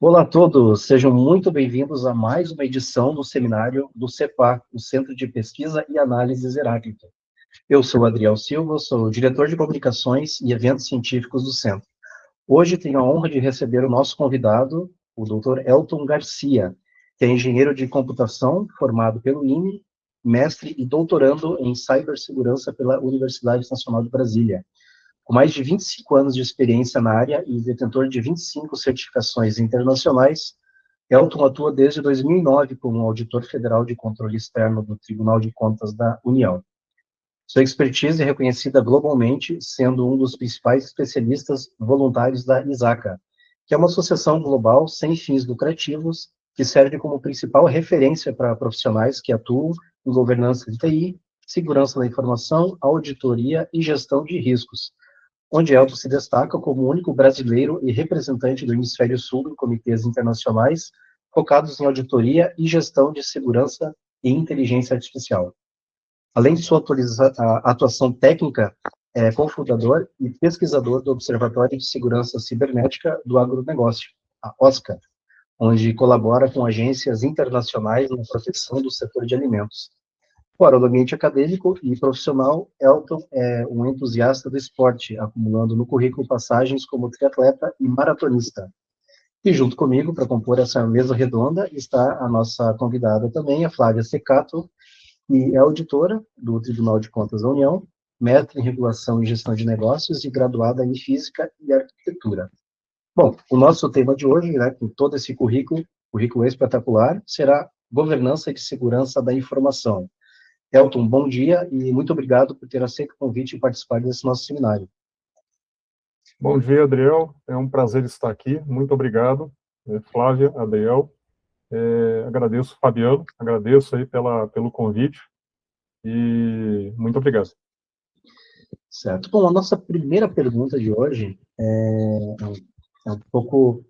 Olá a todos, sejam muito bem-vindos a mais uma edição do seminário do CEPA, o Centro de Pesquisa e Análises Heráclito. Eu sou o Adriel Silva, sou o diretor de comunicações e eventos científicos do Centro. Hoje tenho a honra de receber o nosso convidado, o Dr. Elton Garcia, que é engenheiro de computação, formado pelo INE, mestre e doutorando em cibersegurança pela Universidade Nacional de Brasília. Com mais de 25 anos de experiência na área e detentor de 25 certificações internacionais, Elton atua desde 2009 como auditor federal de controle externo do Tribunal de Contas da União. Sua expertise é reconhecida globalmente, sendo um dos principais especialistas voluntários da ISACA, que é uma associação global sem fins lucrativos que serve como principal referência para profissionais que atuam em governança de TI, segurança da informação, auditoria e gestão de riscos, onde Elton se destaca como o único brasileiro e representante do Hemisfério Sul em comitês internacionais focados em auditoria e gestão de segurança e inteligência artificial. Além de sua atuação técnica, é cofundador e pesquisador do Observatório de Segurança Cibernética do Agronegócio, a OSCA, onde colabora com agências internacionais na proteção do setor de alimentos. Fora do ambiente acadêmico e profissional, Elton é um entusiasta do esporte, acumulando no currículo passagens como triatleta e maratonista. E junto comigo, para compor essa mesa redonda, está a nossa convidada também, a Flávia Secato, que é auditora do Tribunal de Contas da União, mestre em Regulação e Gestão de Negócios e graduada em Física e Arquitetura. Bom, o nosso tema de hoje, né, com todo esse currículo espetacular, será Governança de Segurança da Informação. Elton, bom dia e muito obrigado por ter aceito o convite e participar desse nosso seminário. Bom dia, Adriel. É um prazer estar aqui. Muito obrigado, Flávia, Adriel. Agradeço, Fabiano. Agradeço aí pelo convite e muito obrigado. Certo. Bom, a nossa primeira pergunta de hoje é um pouco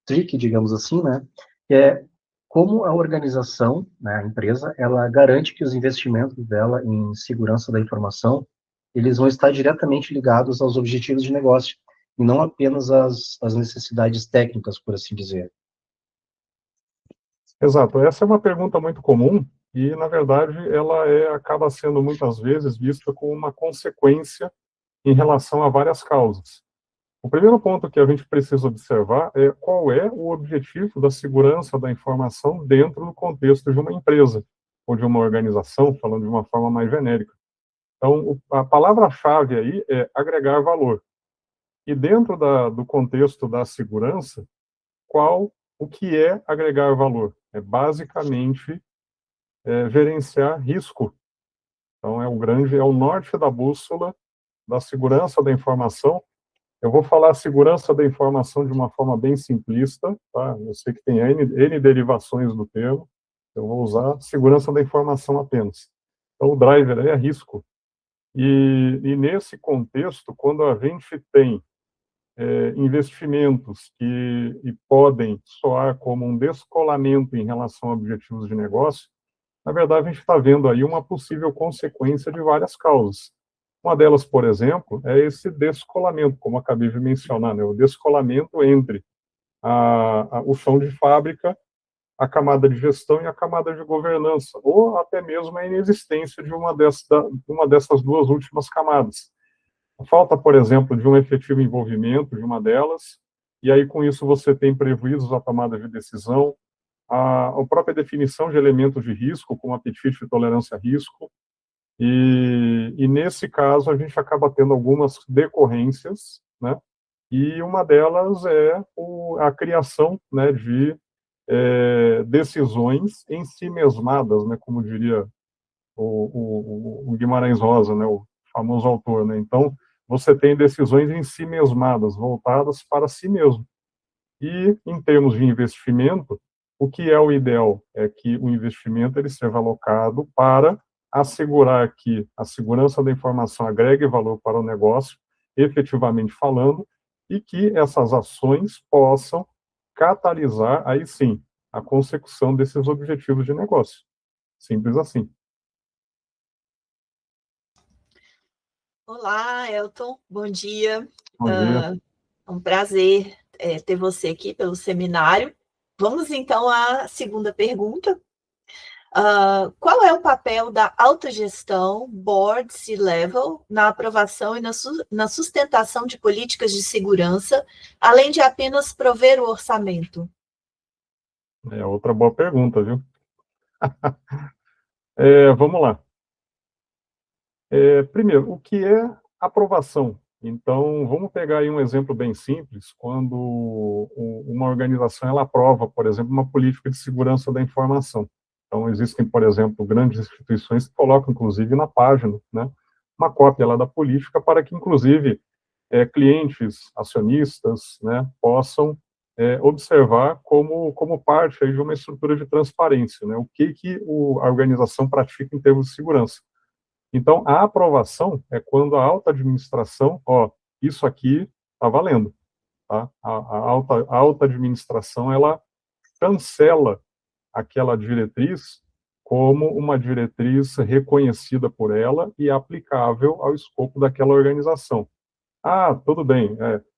tricky, digamos assim, né? Que é como a organização, né, a empresa, ela garante que os investimentos dela em segurança da informação, eles vão estar diretamente ligados aos objetivos de negócio, e não apenas às necessidades técnicas, por assim dizer. Exato. Essa é uma pergunta muito comum e, na verdade, ela acaba sendo muitas vezes vista como uma consequência em relação a várias causas. O primeiro ponto que a gente precisa observar é qual é o objetivo da segurança da informação dentro do contexto de uma empresa ou de uma organização, falando de uma forma mais genérica. Então, a palavra-chave aí é agregar valor. E dentro do contexto da segurança, o que é agregar valor? É basicamente gerenciar risco. Então, é o norte da bússola da segurança da informação. Eu vou falar segurança da informação de uma forma bem simplista, tá? Eu sei que tem N derivações do termo, eu vou usar segurança da informação apenas. Então, o driver é risco. E nesse contexto, quando a gente tem investimentos que podem soar como um descolamento em relação a objetivos de negócio, na verdade, a gente está vendo aí uma possível consequência de várias causas. Uma delas, por exemplo, é esse descolamento, como acabei de mencionar, né? O descolamento entre o chão de fábrica, a camada de gestão e a camada de governança, ou até mesmo a inexistência de uma dessas duas últimas camadas. A falta, por exemplo, de um efetivo envolvimento de uma delas, e aí com isso você tem prejuízos à tomada de decisão, a própria definição de elementos de risco, como apetite e tolerância a risco, e nesse caso a gente acaba tendo algumas decorrências, né? E uma delas é a criação, né, de decisões em si mesmadas, né, como diria o Guimarães Rosa, né, o famoso autor, né? Então, você tem decisões em si mesmadas, voltadas para si mesmo. E, em termos de investimento, o que é o ideal? É que o investimento ele seja alocado para assegurar que a segurança da informação agregue valor para o negócio, efetivamente falando, e que essas ações possam catalisar, aí sim, a consecução desses objetivos de negócio. Simples assim. Olá, Elton, bom dia. Bom dia. É um prazer ter você aqui pelo seminário. Vamos então à segunda pergunta. Qual é o papel da autogestão, board, C-level, na aprovação e na sustentação de políticas de segurança, além de apenas prover o orçamento? É outra boa pergunta, viu? Vamos lá. Primeiro, o que é aprovação? Então, vamos pegar aí um exemplo bem simples, quando uma organização ela aprova, por exemplo, uma política de segurança da informação. Então, existem, por exemplo, grandes instituições que colocam, inclusive, na página, né, uma cópia lá da política para que, inclusive, clientes, acionistas, né, possam observar como parte aí de uma estrutura de transparência, né, o que a organização pratica em termos de segurança. Então, a aprovação é quando a alta administração, isso aqui está valendo, tá? A alta administração, ela cancela aquela diretriz como uma diretriz reconhecida por ela e aplicável ao escopo daquela organização. Tudo bem,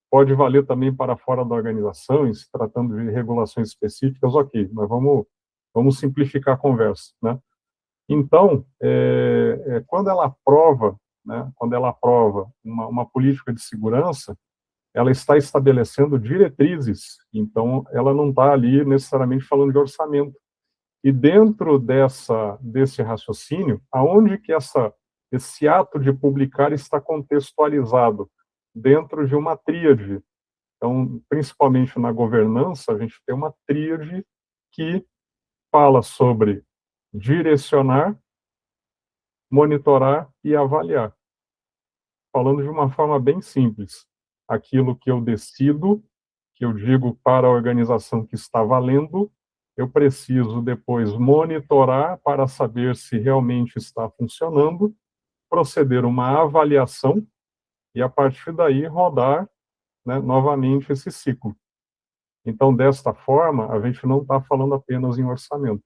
pode valer também para fora da organização, em se tratando de regulações específicas, ok, mas vamos simplificar a conversa, né? Então, quando ela aprova, né, quando ela aprova uma política de segurança, ela está estabelecendo diretrizes, então ela não está ali necessariamente falando de orçamento. E dentro desse raciocínio, aonde que esse ato de publicar está contextualizado? Dentro de uma tríade. Então, principalmente na governança, a gente tem uma tríade que fala sobre direcionar, monitorar e avaliar. Falando de uma forma bem simples, aquilo que eu decido, que eu digo para a organização que está valendo, eu preciso depois monitorar para saber se realmente está funcionando, proceder uma avaliação e, a partir daí, rodar, né, novamente esse ciclo. Então, desta forma, a gente não está falando apenas em orçamento.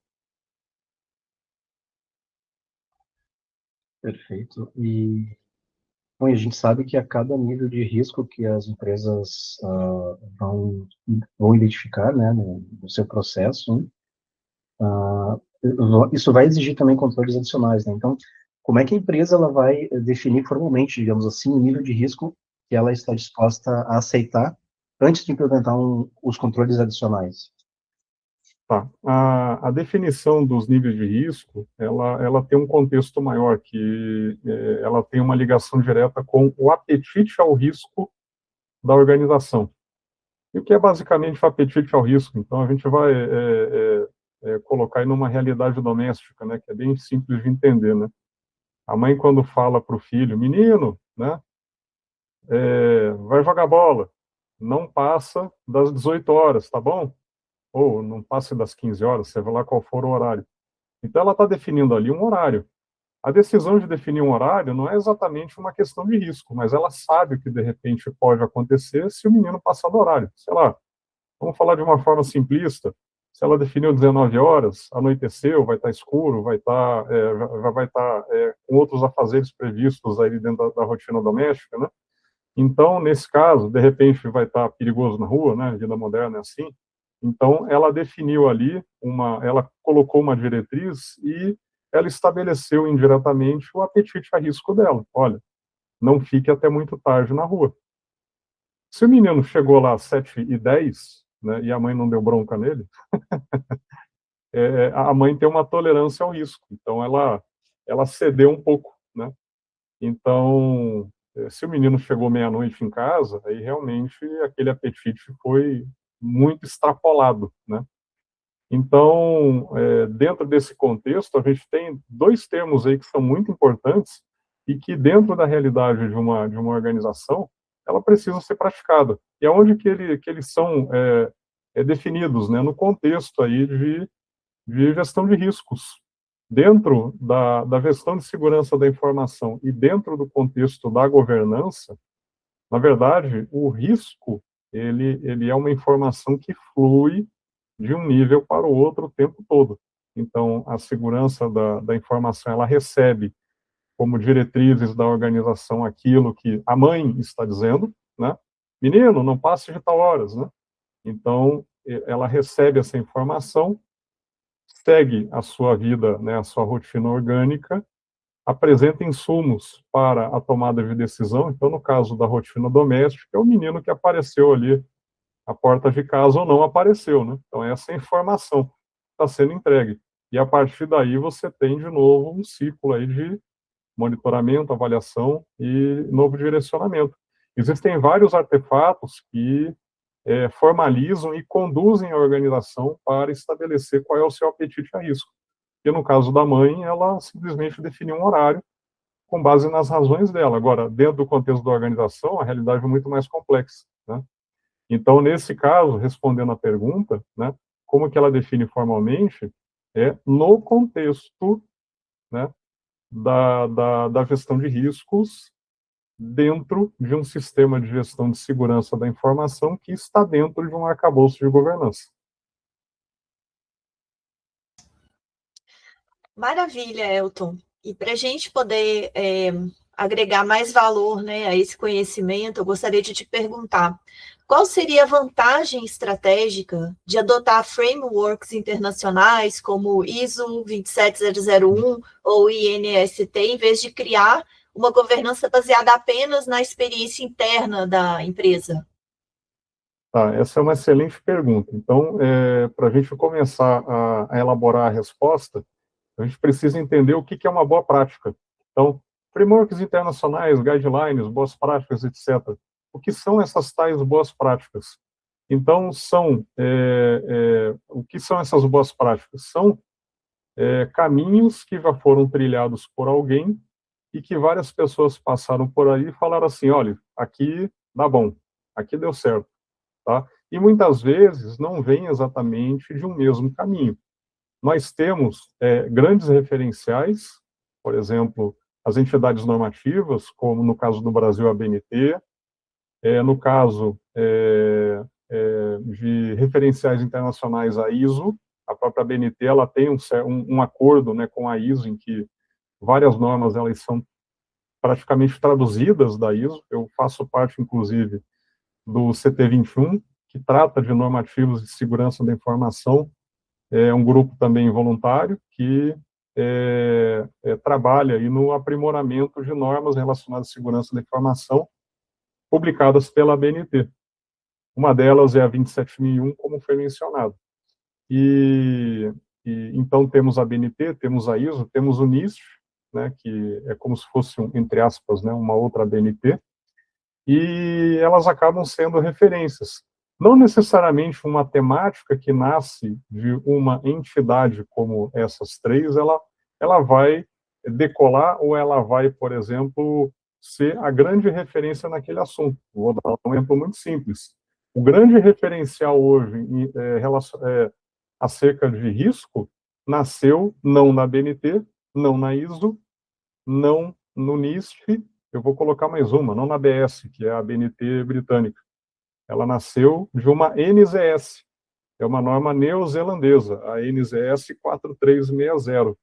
Perfeito. Bom, e a gente sabe que a cada nível de risco que as empresas vão identificar, né, no seu processo, isso vai exigir também controles adicionais, né? Então, como é que a empresa ela vai definir formalmente, digamos assim, o nível de risco que ela está disposta a aceitar antes de implementar os controles adicionais? Tá. A definição dos níveis de risco, ela tem um contexto maior, que ela tem uma ligação direta com o apetite ao risco da organização. E o que é basicamente o apetite ao risco? Então, a gente vai colocar aí numa realidade doméstica, né, que é bem simples de entender, né? A mãe, quando fala para o filho, menino, né, vai jogar bola, não passa das 18 horas, tá bom? Ou não passe das 15 horas, seja lá qual for o horário. Então, ela está definindo ali um horário. A decisão de definir um horário não é exatamente uma questão de risco, mas ela sabe que, de repente, pode acontecer se o menino passar do horário. Sei lá, vamos falar de uma forma simplista, se ela definiu 19 horas, anoiteceu, vai estar escuro, vai estar com outros afazeres previstos aí dentro da rotina doméstica, né? Então, nesse caso, de repente vai estar perigoso na rua, né? A vida moderna é assim. Então, ela definiu ali ela colocou uma diretriz e ela estabeleceu indiretamente o apetite a risco dela. Olha, não fique até muito tarde na rua. Se o menino chegou lá às 7h10, né, e a mãe não deu bronca nele, a mãe tem uma tolerância ao risco. Então, ela cedeu um pouco, né? Então, se o menino chegou meia-noite em casa, aí realmente aquele apetite foi muito extrapolado, né? Então, dentro desse contexto, a gente tem dois termos aí que são muito importantes e que, dentro da realidade de uma organização, ela precisa ser praticada. E aonde que eles são definidos, né? No contexto aí de gestão de riscos. Dentro da gestão de segurança da informação e dentro do contexto da governança, na verdade, o risco, ele é uma informação que flui de um nível para o outro o tempo todo. Então, a segurança da informação, ela recebe como diretrizes da organização aquilo que a mãe está dizendo, né? Menino, não passe de tal horas, né? Então, ela recebe essa informação, segue a sua vida, né, a sua rotina orgânica, apresenta insumos para a tomada de decisão. Então, no caso da rotina doméstica, é o menino que apareceu ali à porta de casa ou não apareceu, né? Então, essa informação está sendo entregue. E, a partir daí, você tem, de novo, um ciclo aí de monitoramento, avaliação e novo direcionamento. Existem vários artefatos que formalizam e conduzem a organização para estabelecer qual é o seu apetite a risco. E no caso da mãe, ela simplesmente definiu um horário com base nas razões dela. Agora, dentro do contexto da organização, a realidade é muito mais complexa, né? Então, nesse caso, respondendo à pergunta, né, como que ela define formalmente, é no contexto, né, da gestão de riscos dentro de um sistema de gestão de segurança da informação que está dentro de um arcabouço de governança. Maravilha, Elton. E para a gente poder agregar mais valor, né, a esse conhecimento, eu gostaria de te perguntar, qual seria a vantagem estratégica de adotar frameworks internacionais como ISO 27001 ou INST, em vez de criar uma governança baseada apenas na experiência interna da empresa? Tá, essa é uma excelente pergunta. Então, para a gente começar a elaborar a resposta, a gente precisa entender o que é uma boa prática. Então, frameworks internacionais, guidelines, boas práticas, etc. O que são essas tais boas práticas? Então, o que são essas boas práticas? São caminhos que já foram trilhados por alguém e que várias pessoas passaram por aí e falaram assim, olha, aqui dá bom, aqui deu certo, tá? E muitas vezes não vem exatamente de um mesmo caminho. Nós temos grandes referenciais, por exemplo, as entidades normativas, como no caso do Brasil a BNT, no caso de referenciais internacionais a ISO, a própria BNT ela tem um acordo, né, com a ISO em que várias normas elas são praticamente traduzidas da ISO. Eu faço parte, inclusive, do CT21, que trata de normativos de segurança da informação. É um grupo também voluntário que trabalha aí no aprimoramento de normas relacionadas à segurança da informação publicadas pela BNT. Uma delas é a 27001, como foi mencionado. Então temos a BNT, temos a ISO, temos o NIST, né, que é como se fosse, entre aspas, né, uma outra BNT, e elas acabam sendo referências. Não necessariamente uma temática que nasce de uma entidade como essas três, ela vai decolar ou ela vai, por exemplo, ser a grande referência naquele assunto. Vou dar um exemplo muito simples. O grande referencial hoje acerca de risco nasceu não na BNT, não na ISO, não no NIST, eu vou colocar mais uma, não na ABS, que é a BNT britânica. Ela nasceu de uma NZS, é uma norma neozelandesa, a NZS 4360.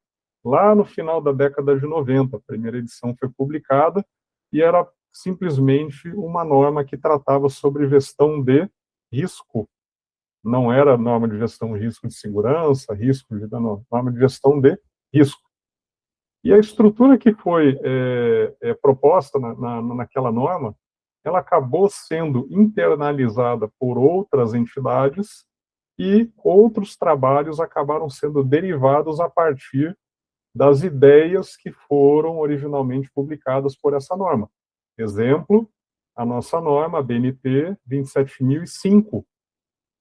Lá no final da década de 90, a primeira edição foi publicada e era simplesmente uma norma que tratava sobre gestão de risco. Não era norma de gestão de risco de segurança, norma de gestão de risco. E a estrutura que foi proposta naquela norma, ela acabou sendo internalizada por outras entidades e outros trabalhos acabaram sendo derivados a partir das ideias que foram originalmente publicadas por essa norma. Exemplo, a nossa norma, a BNT 27005,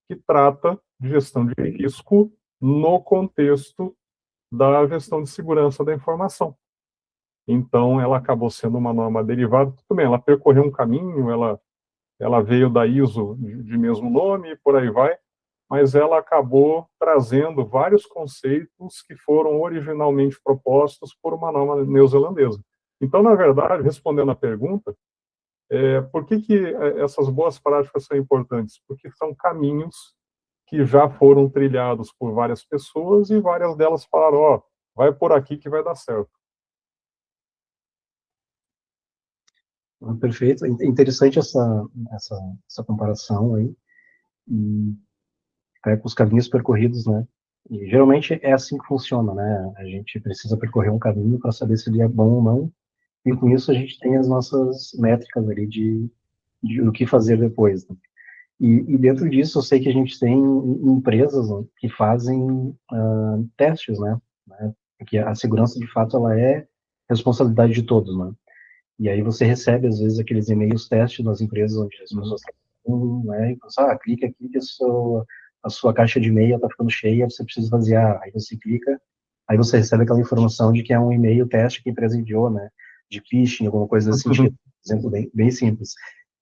que trata de gestão de risco no contexto da gestão de segurança da informação. Então, ela acabou sendo uma norma derivada. Tudo bem, ela percorreu um caminho, ela veio da ISO de mesmo nome e por aí vai, mas ela acabou trazendo vários conceitos que foram originalmente propostos por uma norma neozelandesa. Então, na verdade, respondendo à pergunta, por que essas boas práticas são importantes? Porque são caminhos que já foram trilhados por várias pessoas e várias delas falaram, ó, vai por aqui que vai dar certo. Perfeito. Interessante essa comparação aí. com os caminhos percorridos, né? E geralmente é assim que funciona, né? A gente precisa percorrer um caminho para saber se ele é bom ou não, e com isso a gente tem as nossas métricas ali de o que fazer depois, né? E dentro disso, eu sei que a gente tem empresas, né, que fazem testes, né? Porque a segurança, de fato, ela é responsabilidade de todos, né? E aí você recebe, às vezes, aqueles e-mails testes nas empresas onde as pessoas estão, né? E pensa, clica aqui que a sua caixa de e-mail está ficando cheia, você precisa esvaziar. Aí você clica, aí você recebe aquela informação de que é um e-mail teste que a empresa enviou, né? De phishing, alguma coisa desse sentido. Exemplo bem simples.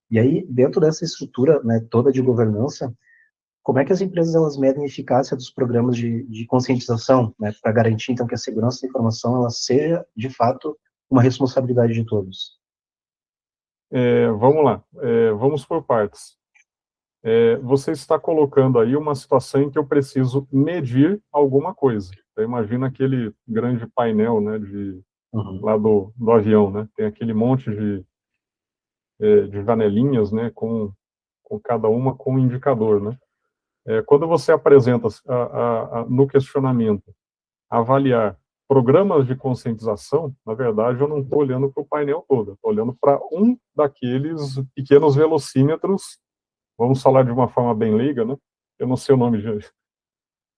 E aí, dentro dessa estrutura, né, toda de governança, como é que as empresas elas medem a eficácia dos programas de conscientização, né, para garantir, então, que a segurança da informação ela seja, de fato, uma responsabilidade de todos? Vamos lá, vamos por partes. Você está colocando aí uma situação em que eu preciso medir alguma coisa. Então, imagina aquele grande painel, né, lá do avião, né, tem aquele monte de janelinhas, né, com cada uma com um indicador, né. Quando você apresenta no questionamento avaliar programas de conscientização, na verdade, eu não estou olhando para o painel todo, estou olhando para um daqueles pequenos velocímetros, vamos falar de uma forma bem leiga, né? Eu não sei o nome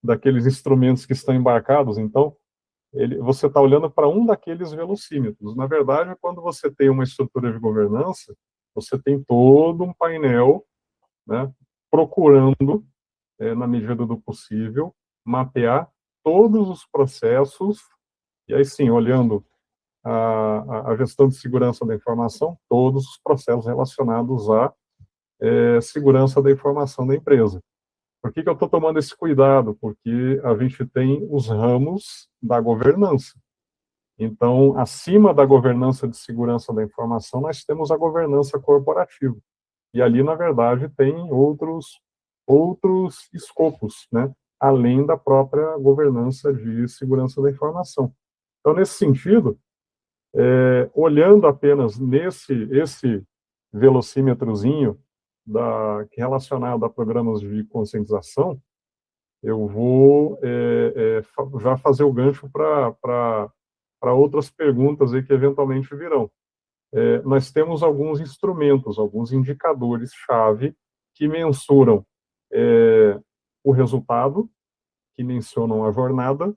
daqueles instrumentos que estão embarcados, então, você está olhando para um daqueles velocímetros. Na verdade, quando você tem uma estrutura de governança, você tem todo um painel, né, procurando, na medida do possível, mapear todos os processos, e aí sim, olhando a gestão de segurança da informação, todos os processos relacionados à segurança da informação da empresa. Por que eu estou tomando esse cuidado? Porque a gente tem os ramos da governança. Então, acima da governança de segurança da informação, nós temos a governança corporativa. E ali, na verdade, tem outros escopos, né? Além da própria governança de segurança da informação. Então, nesse sentido, olhando apenas esse velocímetrozinho relacionado a programas de conscientização, eu vou já fazer o gancho para outras perguntas aí que eventualmente virão. Nós temos alguns instrumentos, alguns indicadores-chave que mensuram o resultado, que mencionam a jornada,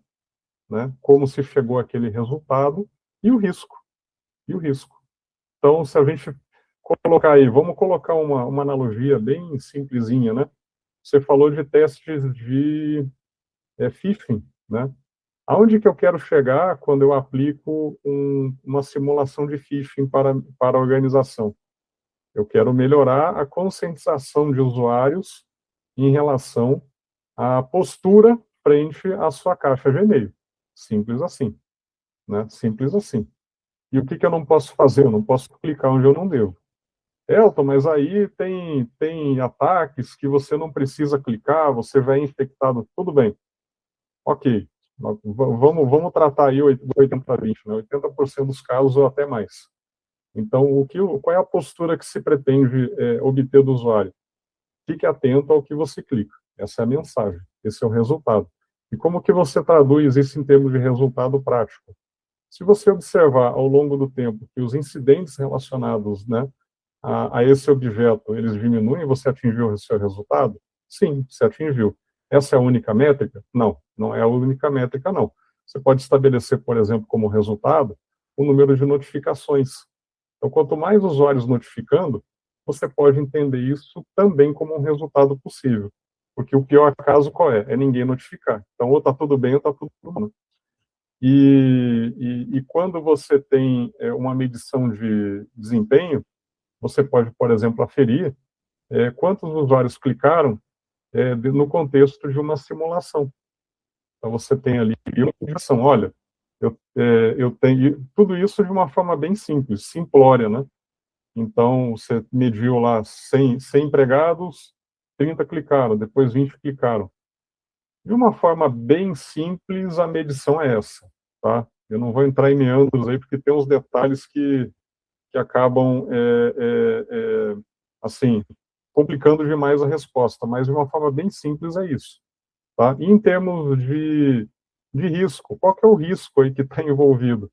né, como se chegou àquele resultado, e o risco. Então, se a gente colocar aí, vamos colocar uma analogia bem simplesinha, né? Você falou de testes de phishing, né? Aonde que eu quero chegar quando eu aplico uma simulação de phishing para a organização? Eu quero melhorar a conscientização de usuários em relação à postura frente à sua caixa de e-mail. Simples assim, né? Simples assim. E o que eu não posso fazer? Eu não posso clicar onde eu não devo. Elton, mas aí tem ataques que você não precisa clicar, você vai infectado. Tudo bem. Ok. Vamos tratar aí 80-20, né? 80% dos casos ou até mais. Então, qual é a postura que se pretende obter do usuário? Fique atento ao que você clica. Essa é a mensagem. Esse é o resultado. E como que você traduz isso em termos de resultado prático? Se você observar ao longo do tempo que os incidentes relacionados, né, a esse objeto, eles diminuem, você atingiu o seu resultado? Sim, você atingiu. Essa é a única métrica? Não, não é a única métrica, não. Você pode estabelecer, por exemplo, como resultado, o número de notificações. Então, quanto mais usuários notificando, você pode entender isso também como um resultado possível. Porque o pior caso qual é? É ninguém notificar. Então, ou está tudo bem ou está tudo mal. E quando você tem uma medição de desempenho, você pode, por exemplo, aferir quantos usuários clicaram no contexto de uma simulação. Então, você tem ali uma indicação, olha, eu tenho tudo isso de uma forma bem simples, simplória, né? Então, você mediu lá 100 empregados, 30 clicaram, depois 20 clicaram. De uma forma bem simples, a medição é essa, tá? Eu não vou entrar em meandros aí, porque tem uns detalhes que acabam, assim, complicando demais a resposta, mas de uma forma bem simples é isso. Tá? E em termos de risco, qual que é o risco aí que está envolvido?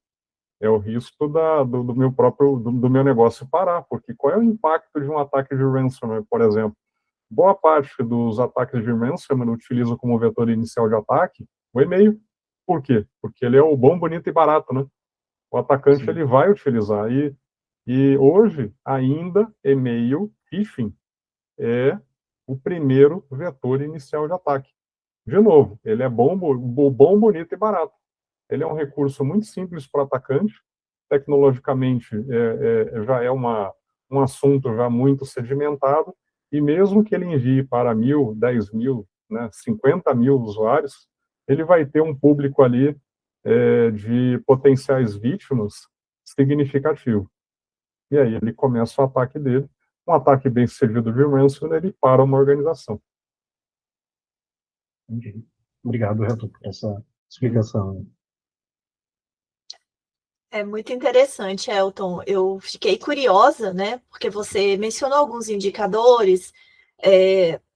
É o risco do meu próprio, do meu negócio parar, porque qual é o impacto de um ataque de ransomware, por exemplo? Boa parte dos ataques de ransomware utilizam como vetor inicial de ataque o e-mail. Por quê? Porque ele é o bom, bonito e barato, né? O atacante Sim. ele vai utilizar. E hoje, ainda, e-mail, phishing, é o primeiro vetor inicial de ataque. De novo, ele é bom, bonito e barato. Ele é um recurso muito simples para o atacante, tecnologicamente já é um assunto já muito sedimentado, e mesmo que ele envie para 1.000, 10.000, né, 50.000 usuários, ele vai ter um público ali de potenciais vítimas significativo. E aí ele começa o ataque dele, um ataque bem sucedido de ransomware, ele para uma organização. Entendi. Obrigado, Reto, por essa explicação. É muito interessante, Elton. Eu fiquei curiosa, né? Porque você mencionou alguns indicadores,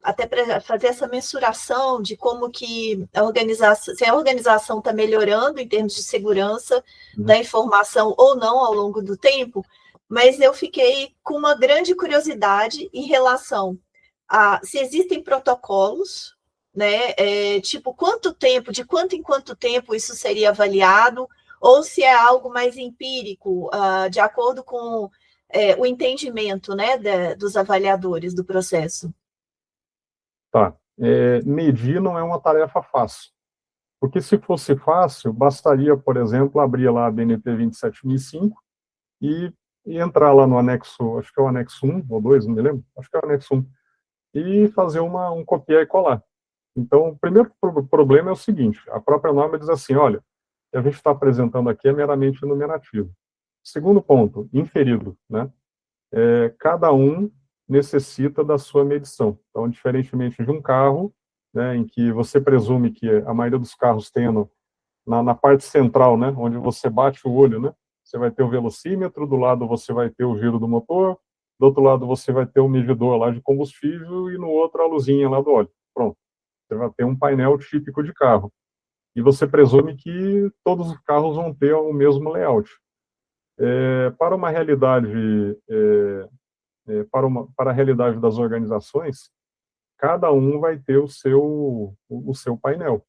até para fazer essa mensuração de como que a organização, se a organização está melhorando em termos de segurança da informação ou não ao longo do tempo, mas eu fiquei com uma grande curiosidade em relação a se existem protocolos, né? Tipo, quanto tempo, de quanto em quanto tempo isso seria avaliado, ou se é algo mais empírico, de acordo com o entendimento, né, dos avaliadores do processo. Tá. Medir não é uma tarefa fácil. Porque se fosse fácil, bastaria, por exemplo, abrir lá a BNT 27005 e entrar lá no anexo, acho que é o anexo 1 ou 2, não me lembro, acho que é o anexo 1, e fazer um copiar e colar. Então, o primeiro problema é o seguinte, a própria norma diz assim, olha, o que a gente está apresentando aqui é meramente numerativo. Segundo ponto, inferido, né? Cada um necessita da sua medição. Então, diferentemente de um carro, né, em que você presume que a maioria dos carros tenham na parte central, né, onde você bate o olho, né, você vai ter o velocímetro, do lado você vai ter o giro do motor, do outro lado você vai ter o medidor lá de combustível e no outro a luzinha lá do óleo. Pronto. Você vai ter um painel típico de carro. E você presume que todos os carros vão ter o mesmo layout. Para uma realidade, para a realidade das organizações, cada um vai ter o seu painel.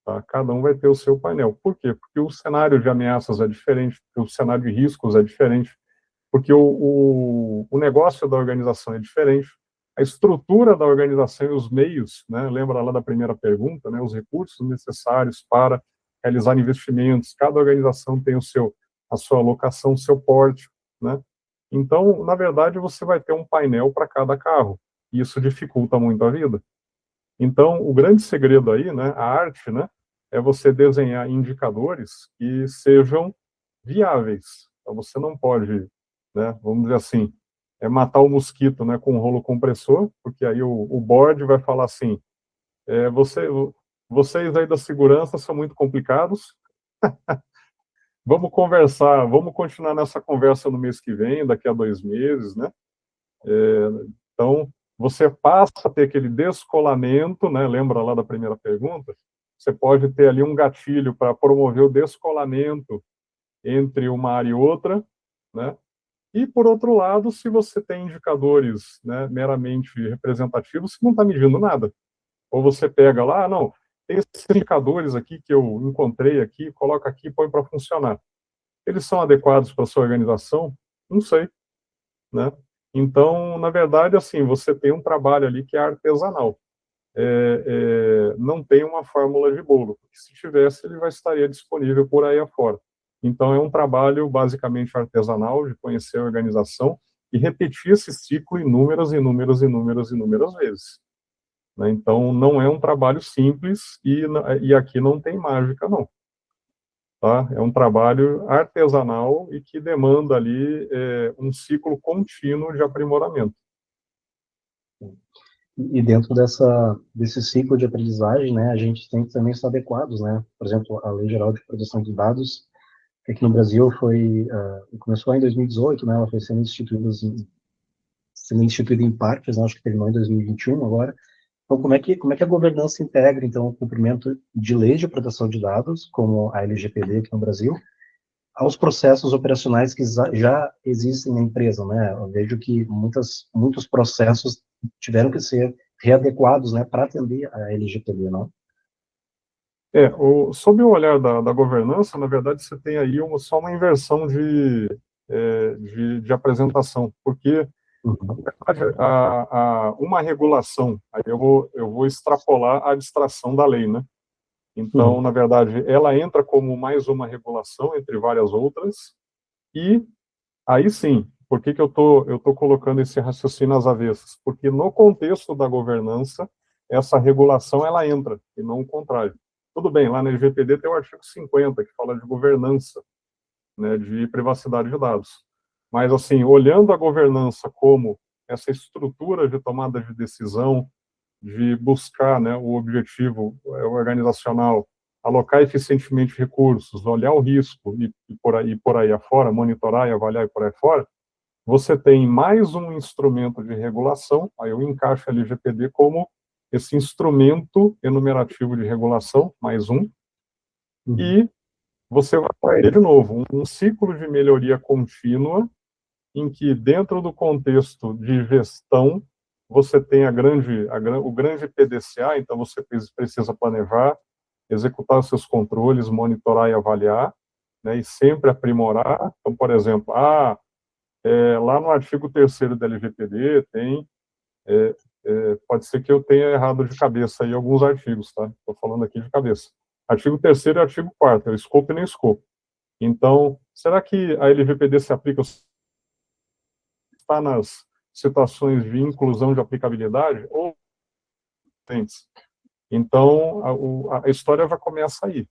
Tá? Cada um vai ter o seu painel. Por quê? Porque o cenário de ameaças é diferente, o cenário de riscos é diferente, porque o negócio da organização é diferente, a estrutura da organização e os meios, né? Lembra lá da primeira pergunta, né? Os recursos necessários para realizar investimentos, cada organização tem a sua alocação, o seu porte, né? Então, na verdade, você vai ter um painel para cada carro, e isso dificulta muito a vida. Então, o grande segredo aí, né, a arte, né, é você desenhar indicadores que sejam viáveis. Então, você não pode, né, vamos dizer assim, matar o mosquito, né, com um rolo compressor, porque aí o board vai falar assim, vocês aí da segurança são muito complicados, vamos conversar, vamos continuar nessa conversa no mês que vem, daqui a 2 meses, né? Então, você passa a ter aquele descolamento, né? Lembra lá da primeira pergunta? Você pode ter ali um gatilho para promover o descolamento entre uma área e outra, né? E, por outro lado, se você tem indicadores, né, meramente representativos, você não está medindo nada. Ou você pega lá, não, tem esses indicadores aqui que eu encontrei aqui, coloca aqui e põe para funcionar. Eles são adequados para a sua organização? Não sei, né? Então, na verdade, assim, você tem um trabalho ali que é artesanal. Não tem uma fórmula de bolo, porque se tivesse, ele estaria disponível por aí afora. Então, é um trabalho basicamente artesanal, de conhecer a organização e repetir esse ciclo inúmeras vezes. Né? Então, não é um trabalho simples e aqui não tem mágica, não. Tá? É um trabalho artesanal e que demanda ali um ciclo contínuo de aprimoramento. E dentro desse ciclo de aprendizagem, né, a gente tem que também estar adequados, né? Por exemplo, a Lei Geral de Proteção de Dados, que aqui no Brasil começou em 2018, né? Ela foi sendo instituída em sendo instituída em partes, acho que terminou em 2021 agora. Então, como é que a governança integra, então, o cumprimento de leis de proteção de dados, como a LGPD aqui no Brasil, aos processos operacionais que já existem na empresa, né? Eu vejo que muitos processos tiveram que ser readequados, né, para atender a LGPD, não? Sob o olhar da governança, na verdade, você tem aí só uma inversão de apresentação, porque Uhum. uma regulação, aí eu vou extrapolar a abstração da lei, né? Então, Uhum. na verdade, ela entra como mais uma regulação entre várias outras, e aí sim, por que eu tô colocando esse raciocínio às avessas? Porque no contexto da governança, essa regulação ela entra, e não o contrário. Tudo bem, lá na LGPD tem o artigo 50, que fala de governança, né, de privacidade de dados. Mas, assim, olhando a governança como essa estrutura de tomada de decisão, de buscar, né, o objetivo organizacional, alocar eficientemente recursos, olhar o risco e por aí afora, monitorar e avaliar e por aí fora, você tem mais um instrumento de regulação, aí eu encaixo a LGPD como esse instrumento enumerativo de regulação, mais um, Uhum. e você vai ter, de novo, um ciclo de melhoria contínua, em que, dentro do contexto de gestão, você tem o grande PDCA, então você precisa planejar, executar os seus controles, monitorar e avaliar, né, e sempre aprimorar. Então, por exemplo, lá no artigo 3º da LGPD tem, pode ser que eu tenha errado de cabeça aí alguns artigos, tá? Estou falando aqui de cabeça. Artigo 3º e artigo 4º, é o escopo e nem escopo. Então, será que a LGPD se aplica, está nas situações de inclusão de aplicabilidade ou tem? Então, a história já começa aí,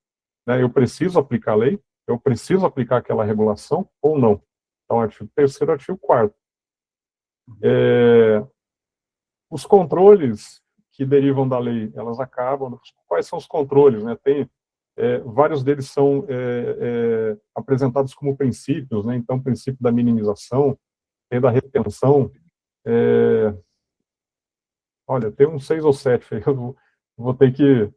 né? Eu preciso aplicar a lei? Eu preciso aplicar aquela regulação ou não? Então, artigo 3º, artigo 4º. Os controles que derivam da lei, elas acabam. Quais são os controles, né? Vários deles são apresentados como princípios, né? Então, o princípio da minimização, tem da retenção. Olha, tem uns 6 ou 7, eu vou ter que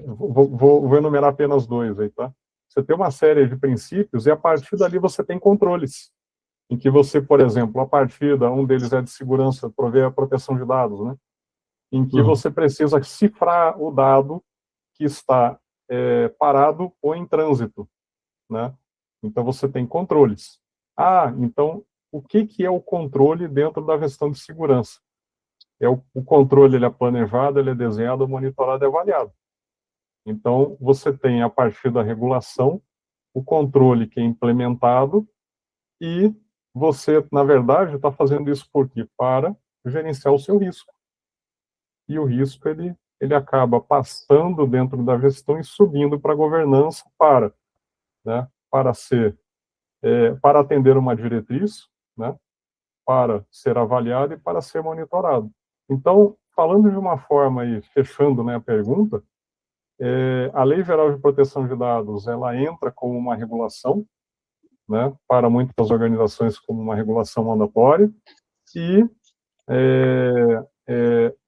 vou enumerar apenas 2 aí, tá? Você tem uma série de princípios e a partir dali você tem controles, em que você, por exemplo, um deles é de segurança, prover a proteção de dados, né? Em que Uhum. você precisa cifrar o dado que está parado ou em trânsito, né? Então você tem controles. Então o que é o controle dentro da gestão de segurança? O controle, ele é planejado, ele é desenhado, monitorado e avaliado. Então, você tem, a partir da regulação, o controle que é implementado e você, na verdade, está fazendo isso por quê? Para gerenciar o seu risco. E o risco, ele acaba passando dentro da gestão e subindo para a governança né, para atender uma diretriz, né, para ser avaliado e para ser monitorado. Então, falando de uma forma e fechando, né, a pergunta, a Lei Geral de Proteção de Dados, ela entra como uma regulação, né, para muitas organizações como uma regulação mandatória, e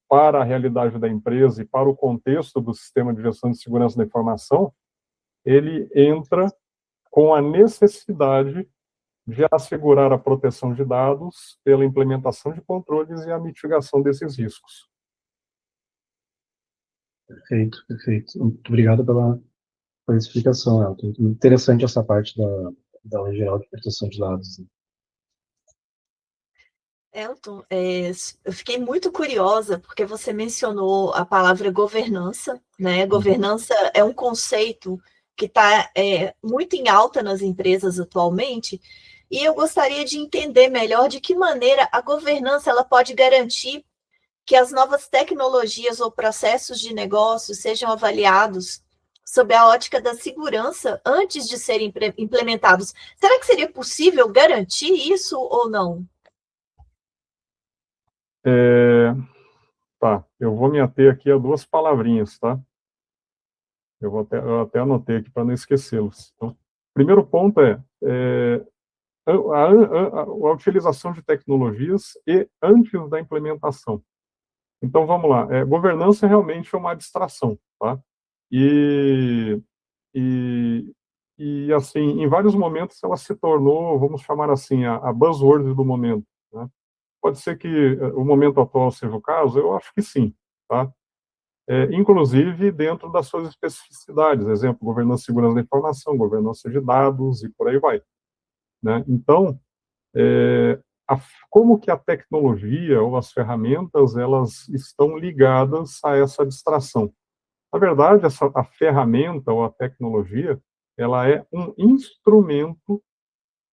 para a realidade da empresa e para o contexto do sistema de gestão de segurança da informação, ele entra com a necessidade de assegurar a proteção de dados pela implementação de controles e a mitigação desses riscos. Perfeito, perfeito. Muito obrigado pela explicação, Elton. Interessante essa parte da Lei Geral de Proteção de Dados. Elton, eu fiquei muito curiosa porque você mencionou a palavra governança, né? Governança é um conceito que está muito em alta nas empresas atualmente, e eu gostaria de entender melhor de que maneira a governança ela pode garantir que as novas tecnologias ou processos de negócio sejam avaliados sob a ótica da segurança antes de serem implementados. Será que seria possível garantir isso ou não? Tá, eu vou me ater aqui a 2 palavrinhas, tá? Eu até anotei aqui para não esquecê-los. Então, primeiro ponto a utilização de tecnologias e antes da implementação. Então, vamos lá. Governança realmente é uma abstração, tá? E, assim, em vários momentos ela se tornou, vamos chamar assim, a buzzword do momento, né? Pode ser que o momento atual seja o caso? Eu acho que sim, tá? Inclusive dentro das suas especificidades, exemplo, governança e segurança da informação, governança de dados e por aí vai, né? Então, como que a tecnologia ou as ferramentas elas estão ligadas a essa abstração? Na verdade, a ferramenta ou a tecnologia, ela é um instrumento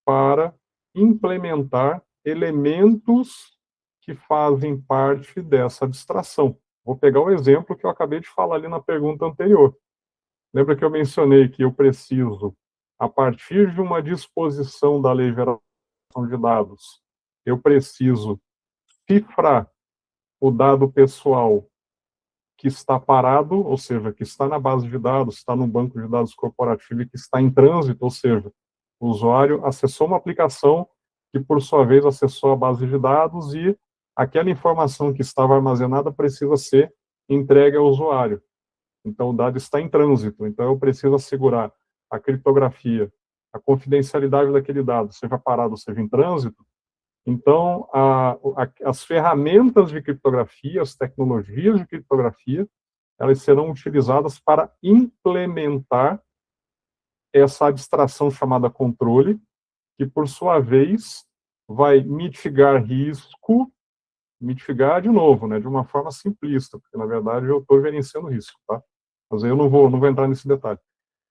para implementar elementos que fazem parte dessa abstração. Vou pegar o exemplo que eu acabei de falar ali na pergunta anterior. Lembra que eu mencionei que eu preciso, a partir de uma disposição da Lei Geral de Dados, eu preciso cifrar o dado pessoal que está parado, ou seja, que está na base de dados, está no banco de dados corporativo e que está em trânsito, ou seja, o usuário acessou uma aplicação que, por sua vez, acessou a base de dados e aquela informação que estava armazenada precisa ser entregue ao usuário. Então, o dado está em trânsito, então eu preciso assegurar a criptografia, a confidencialidade daquele dado, seja parado, seja em trânsito. Então, as ferramentas de criptografia, as tecnologias de criptografia, elas serão utilizadas para implementar essa abstração chamada controle, que, por sua vez, vai mitigar risco, mitigar de novo, né, de uma forma simplista, porque, na verdade, eu estou gerenciando risco, tá? Mas eu não vou entrar nesse detalhe.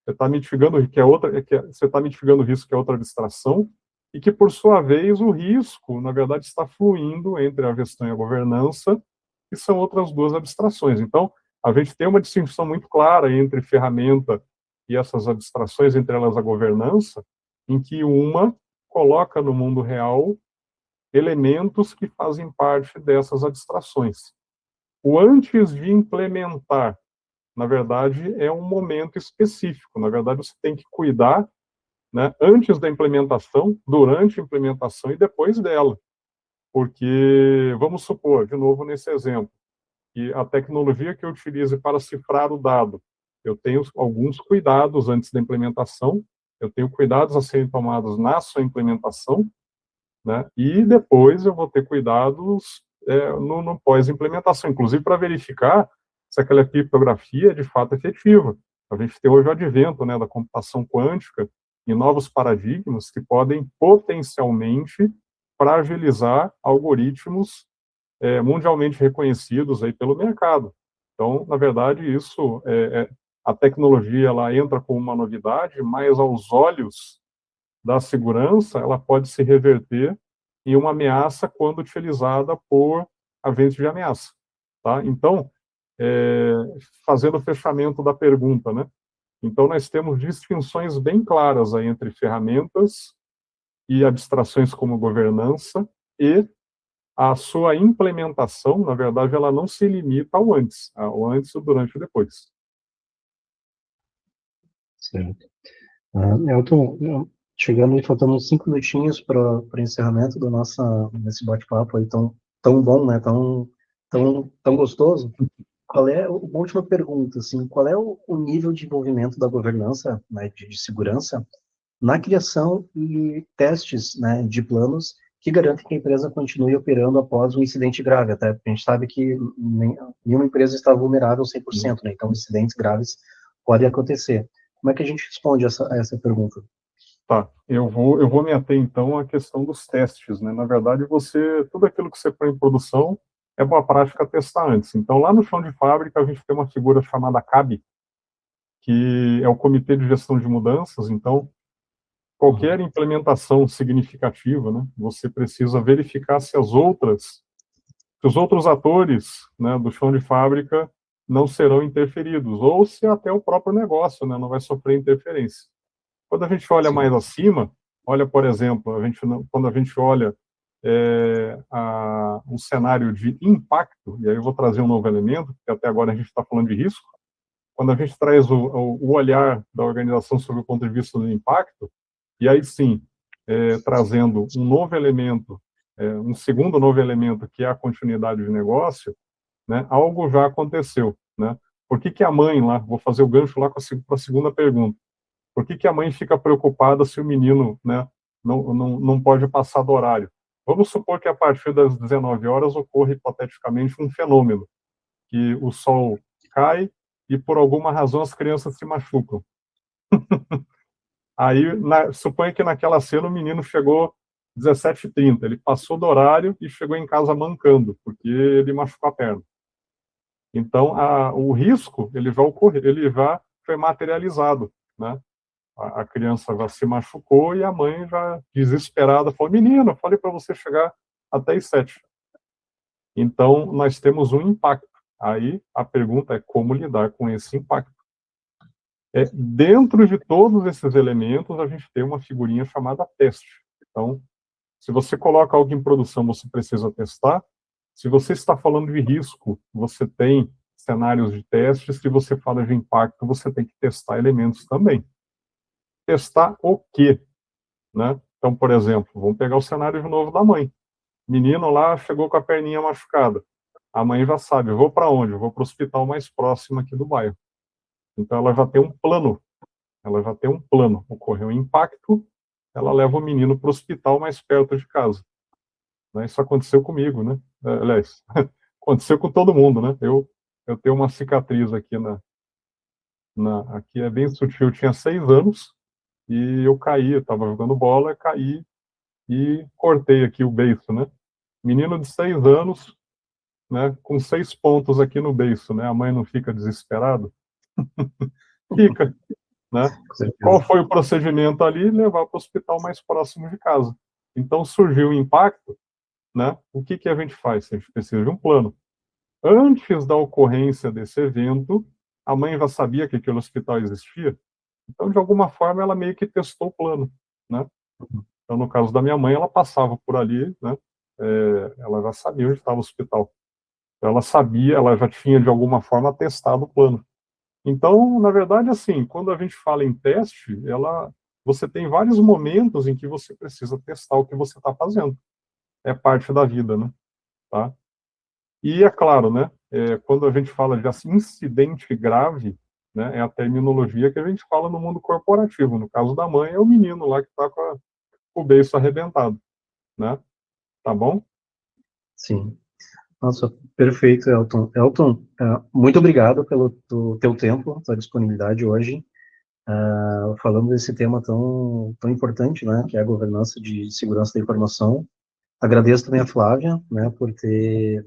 Você está mitigando você está mitigando o risco, que é outra abstração, e que, por sua vez, o risco, na verdade, está fluindo entre a gestão e a governança, que são outras duas abstrações. Então, a gente tem uma distinção muito clara entre ferramenta e essas abstrações, entre elas a governança, em que uma coloca no mundo real elementos que fazem parte dessas abstrações. O antes de implementar, na verdade, é um momento específico. Na verdade, você tem que cuidar, né, antes da implementação, durante a implementação e depois dela. Porque, vamos supor, de novo nesse exemplo, que a tecnologia que eu utilize para cifrar o dado, eu tenho alguns cuidados antes da implementação, eu tenho cuidados a serem tomados na sua implementação, né, e depois eu vou ter cuidados no pós-implementação, inclusive para verificar se aquela criptografia é de fato efetiva. A gente tem hoje o advento, né, da computação quântica e novos paradigmas que podem potencialmente fragilizar algoritmos mundialmente reconhecidos aí pelo mercado. Então, na verdade, isso a tecnologia ela entra como uma novidade, mas aos olhos da segurança, ela pode se reverter em uma ameaça quando utilizada por agentes de ameaça, tá? Então, fazendo o fechamento da pergunta, né? Então, nós temos distinções bem claras aí entre ferramentas e abstrações como governança, e a sua implementação, na verdade, ela não se limita ao antes, o durante e o depois. Certo. Elton, chegando e faltando uns 5 minutinhos para o encerramento desse bate-papo aí tão bom, né? Tão gostoso. Qual é uma última pergunta, assim, qual é o nível de envolvimento da governança, né, de segurança na criação e testes, né, de planos que garantem que a empresa continue operando após um incidente grave? Até a gente sabe que nenhuma empresa está vulnerável 100%, né? Então incidentes graves podem acontecer. Como é que a gente responde a essa pergunta? Tá, eu vou me ater então à questão dos testes, né? Na verdade, tudo aquilo que você põe em produção é boa prática testar antes. Então, lá no chão de fábrica, a gente tem uma figura chamada CAB, que é o Comitê de Gestão de Mudanças. Então, qualquer implementação significativa, né, você precisa verificar se os outros atores, né, do chão de fábrica não serão interferidos, ou se até o próprio negócio, né, não vai sofrer interferência. Quando a gente olha mais acima, olha, por exemplo, quando a gente olha um cenário de impacto, e aí eu vou trazer um novo elemento, porque até agora a gente está falando de risco, quando a gente traz o olhar da organização sobre o ponto de vista do impacto, e aí sim, trazendo um novo elemento, um segundo novo elemento, que é a continuidade de negócio, né, algo já aconteceu, né? Por que a mãe lá, vou fazer o gancho lá para a segunda pergunta, por que a mãe fica preocupada se o menino, né, não pode passar do horário? Vamos supor que a partir das 19 horas ocorra hipoteticamente um fenômeno, que o sol cai e por alguma razão as crianças se machucam. Aí, suponha que naquela cena o menino chegou 17h30, ele passou do horário e chegou em casa mancando, porque ele machucou a perna. Então, o risco, ele já foi materializado, né? A criança já se machucou e a mãe já desesperada falou, menino, eu falei para você chegar até às 7. Então, nós temos um impacto. Aí, a pergunta é como lidar com esse impacto. Dentro de todos esses elementos, a gente tem uma figurinha chamada teste. Então, se você coloca algo em produção, você precisa testar. Se você está falando de risco, você tem cenários de testes. Se você fala de impacto, você tem que testar elementos também. Testar o quê? Né? Então, por exemplo, vamos pegar o cenário de novo da mãe. Menino lá chegou com a perninha machucada. A mãe já sabe, eu vou para onde? Eu vou para o hospital mais próximo aqui do bairro. Então, ela já tem um plano. Ocorreu um impacto, ela leva o menino para o hospital mais perto de casa. Né? Isso aconteceu comigo, né? Aliás, aconteceu com todo mundo, né? Eu tenho uma cicatriz aqui aqui é bem sutil, eu tinha 6 anos e eu caí, eu estava jogando bola, caí e cortei aqui o beiço, né? Menino de 6 anos, né, com 6 pontos aqui no beiço, né? A mãe não fica desesperada? Fica, né? Qual foi o procedimento ali? Levar para o hospital mais próximo de casa. Então, surgiu o impacto, né? O que a gente faz? A gente precisa de um plano. Antes da ocorrência desse evento, a mãe já sabia que aquele hospital existia, então, de alguma forma, ela meio que testou o plano, né? Então, no caso da minha mãe, ela passava por ali, né? Ela já sabia onde estava o hospital. Ela sabia, ela já tinha, de alguma forma, testado o plano. Então, na verdade, assim, quando a gente fala em teste, você tem vários momentos em que você precisa testar o que você está fazendo. É parte da vida, né? Tá? E é claro, né? Quando a gente fala de incidente grave, né, é a terminologia que a gente fala no mundo corporativo. No caso da mãe, é o menino lá que está com o beiço arrebentado, né? Tá bom? Sim. Nossa, perfeito, Elton. Elton, muito obrigado pelo teu tempo, tua disponibilidade hoje, falando desse tema tão importante, né, que é a governança de segurança da informação. Agradeço também a Flávia, né, por ter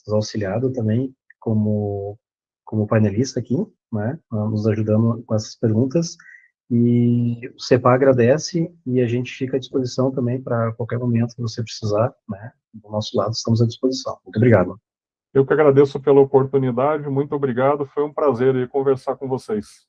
nos auxiliado também como painelista aqui, né, nos ajudando com essas perguntas. E o CEPA agradece e a gente fica à disposição também para qualquer momento que você precisar, né, do nosso lado estamos à disposição. Muito obrigado. Eu que agradeço pela oportunidade, muito obrigado, foi um prazer conversar com vocês.